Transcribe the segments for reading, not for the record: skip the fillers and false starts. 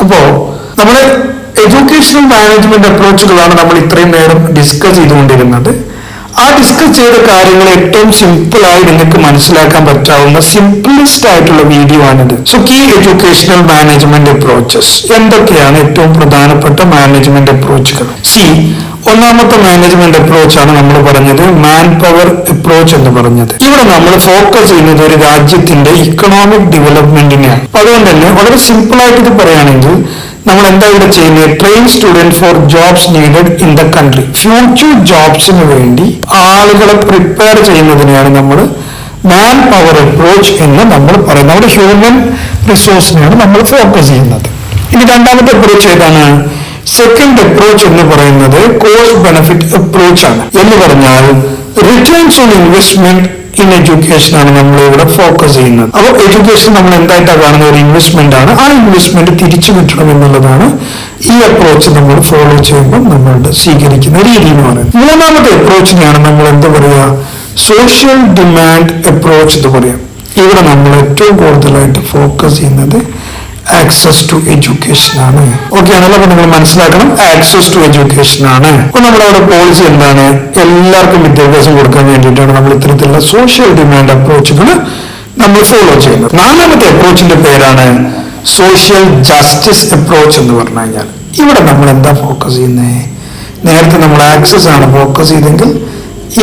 അപ്പോൾ നമ്മൾ educational management അപ്രോച്ചുകളാണ് നമ്മൾ ഇത്രയും നേരം ഡിസ്കസ് ചെയ്തുകൊണ്ടിരുന്നത്. ആ ഡിസ്കസ് ചെയ്ത കാര്യങ്ങൾ ഏറ്റവും സിമ്പിളായി നിങ്ങൾക്ക് മനസ്സിലാക്കാൻ പറ്റാവുന്ന സിംപ്ലിസ്റ്റ് ആയിട്ടുള്ള വീഡിയോ ആണിത്. So key educational management approaches എന്തൊക്കെയാണ് ഏറ്റവും പ്രധാനപ്പെട്ട മാനേജ്മെന്റ് അപ്രോച്ചുകൾ? ഒന്നാമത്തെ മാനേജ്മെന്റ് അപ്രോച്ചാണ് നമ്മൾ പറഞ്ഞത് മാൻ പവർ അപ്രോച്ച് എന്ന് പറഞ്ഞത്. ഇവിടെ നമ്മൾ ഫോക്കസ് ചെയ്യുന്നത് ഒരു രാജ്യത്തിന്റെ ഇക്കണോമിക് ഡെവലപ്മെന്റിനെയാണ്. അതുകൊണ്ട് തന്നെ വളരെ സിമ്പിൾ ആയിട്ട് ഇത് പറയുകയാണെങ്കിൽ നമ്മൾ എന്താ ഇവിടെ ചെയ്യുന്നത്? Train student for jobs needed in the country. Future ജോബ്സിന് വേണ്ടി ആളുകളെ പ്രിപ്പയർ ചെയ്യുന്നതിനെയാണ് നമ്മൾ മാൻ പവർ അപ്രോച്ച് എന്ന് നമ്മൾ പറയുന്നത്. അവിടെ ഹ്യൂമൻ റിസോഴ്സിനെയാണ് നമ്മൾ ഫോക്കസ് ചെയ്യുന്നത്. ഇനി രണ്ടാമത്തെ അപ്രോച്ച് ഏതാണ്? സെക്കൻഡ് അപ്രോച്ച് എന്ന് പറയുന്നത് കോസ്റ്റ് ബെനിഫിറ്റ് അപ്രോച്ച് ആണ്. എന്ന് പറഞ്ഞാൽ returns on investment in education ആണ് നമ്മൾ ഇവിടെ ഫോക്കസ് ചെയ്യുന്നത്. അപ്പോൾ എഡ്യൂക്കേഷൻ നമ്മൾ എന്തായിട്ടാണ് കാണുന്ന ഒരു ഇൻവെസ്റ്റ്മെന്റ് ആണ്. ആ ഇൻവെസ്റ്റ്മെന്റ് തിരിച്ചു കിട്ടണം എന്നുള്ളതാണ് ഈ അപ്രോച്ച് നമ്മൾ ഫോളോ ചെയ്യുമ്പോൾ നമ്മളുടെ സ്വീകരിക്കുന്ന രീതി എന്ന് പറയുന്നത്. മൂന്നാമത്തെ അപ്രോച്ചിനെയാണ് നമ്മൾ എന്താ പറയുക? സോഷ്യൽ ഡിമാൻഡ് അപ്രോച്ച് എന്ന് പറയാം. ഇവിടെ നമ്മൾ ഏറ്റവും കൂടുതലായിട്ട് ഫോക്കസ് ചെയ്യുന്നത് ആക്സസ് ടു എഡ്യൂക്കേഷൻ ആണ്. ഓക്കെ ആണല്ലോ? അപ്പൊ നിങ്ങൾ മനസ്സിലാക്കണം, ആക്സസ് ടു എഡ്യൂക്കേഷൻ ആണ്. അപ്പൊ നമ്മളവിടെ പോളിസി എന്താണ്? എല്ലാവർക്കും വിദ്യാഭ്യാസം കൊടുക്കാൻ വേണ്ടിയിട്ടാണ് നമ്മൾ ഇത്തരത്തിലുള്ള സോഷ്യൽ ഡിമാൻഡ് അപ്രോച്ചുകൾ നമ്മൾ ഫോളോ ചെയ്യുന്നത്. നാലാമത്തെ അപ്രോച്ചിന്റെ പേരാണ് സോഷ്യൽ ജസ്റ്റിസ് അപ്രോച്ച് എന്ന് പറഞ്ഞു കഴിഞ്ഞാൽ ഇവിടെ നമ്മൾ എന്താ ഫോക്കസ് ചെയ്യുന്നത്? നേരത്തെ നമ്മൾ ആക്സസ് ആണ് ഫോക്കസ് ചെയ്തെങ്കിൽ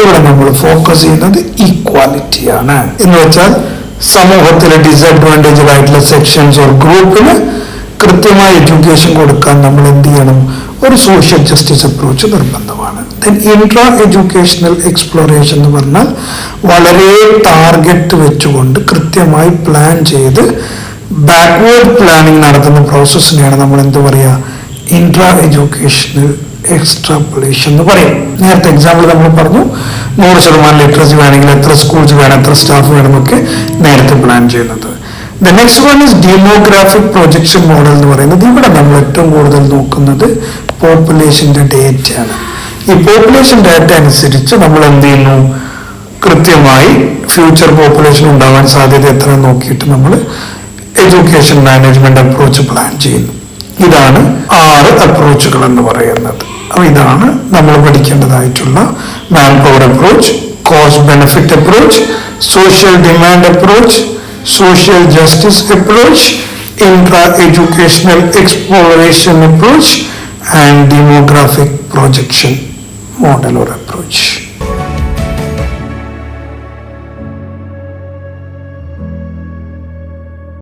ഇവിടെ നമ്മൾ ഫോക്കസ് ചെയ്യുന്നത് ഈക്വാലിറ്റിയാണ്. എന്ന് വെച്ചാൽ സമൂഹത്തിലെ ഡിസഡ്വാൻറ്റേജഡ് ആയിട്ടുള്ള സെക്ഷൻസ് ഓർ ഗ്രൂപ്പിന് കൃത്യമായ എഡ്യൂക്കേഷൻ കൊടുക്കാൻ നമ്മൾ എന്ത് ചെയ്യണം? ഒരു സോഷ്യൽ ജസ്റ്റിസ് അപ്രോച്ച് നിർബന്ധമാണ്. ദെൻ ഇൻട്രാ എഡ്യൂക്കേഷണൽ എക്സ്പ്ലോറേഷൻ എന്ന് പറഞ്ഞാൽ വളരെ ടാർഗറ്റ് വെച്ചുകൊണ്ട് കൃത്യമായി പ്ലാൻ ചെയ്ത് ബാക്ക്വേർഡ് പ്ലാനിങ് നടത്തുന്ന പ്രോസസ്സിനെയാണ് നമ്മൾ എന്ത് പറയുക? ഇൻട്രാ എഡ്യൂക്കേഷണൽ എക്സ്ട്രാപ്പുലേഷൻ എന്ന് പറയും. നേരത്തെ എക്സാമ്പിൾ നമ്മൾ പറഞ്ഞു 100% ലിറ്ററസി വേണമെങ്കിൽ എത്ര സ്കൂൾസ് വേണം, എത്ര സ്റ്റാഫ് വേണമെന്നൊക്കെ നേരത്തെ പ്ലാൻ ചെയ്യുന്നത്. The next one is demographic projection model എന്ന് പറയുന്നത്. ഇവിടെ നമ്മൾ ഏറ്റവും കൂടുതൽ നോക്കുന്നത് പോപ്പുലേഷന്റെ ഡേറ്റയാണ്. ഈ പോപ്പുലേഷൻ ഡേറ്റ അനുസരിച്ച് നമ്മൾ എന്ത് ചെയ്യുന്നു? കൃത്യമായി ഫ്യൂച്ചർ പോപ്പുലേഷൻ ഉണ്ടാവാൻ സാധ്യത എത്ര നോക്കിയിട്ട് നമ്മൾ എഡ്യൂക്കേഷൻ മാനേജ്മെന്റ് അപ്രോച്ച് പ്ലാൻ ചെയ്യുന്നു. ഇതാണ് 6 അപ്രോച്ചുകൾ എന്ന് പറയുന്നത്. അപ്പൊ ഇതാണ് നമ്മൾ പഠിക്കേണ്ടതായിട്ടുള്ള man power approach, cost benefit approach, social demand approach, social justice approach, intra educational exploration approach and demographic projection model or approach.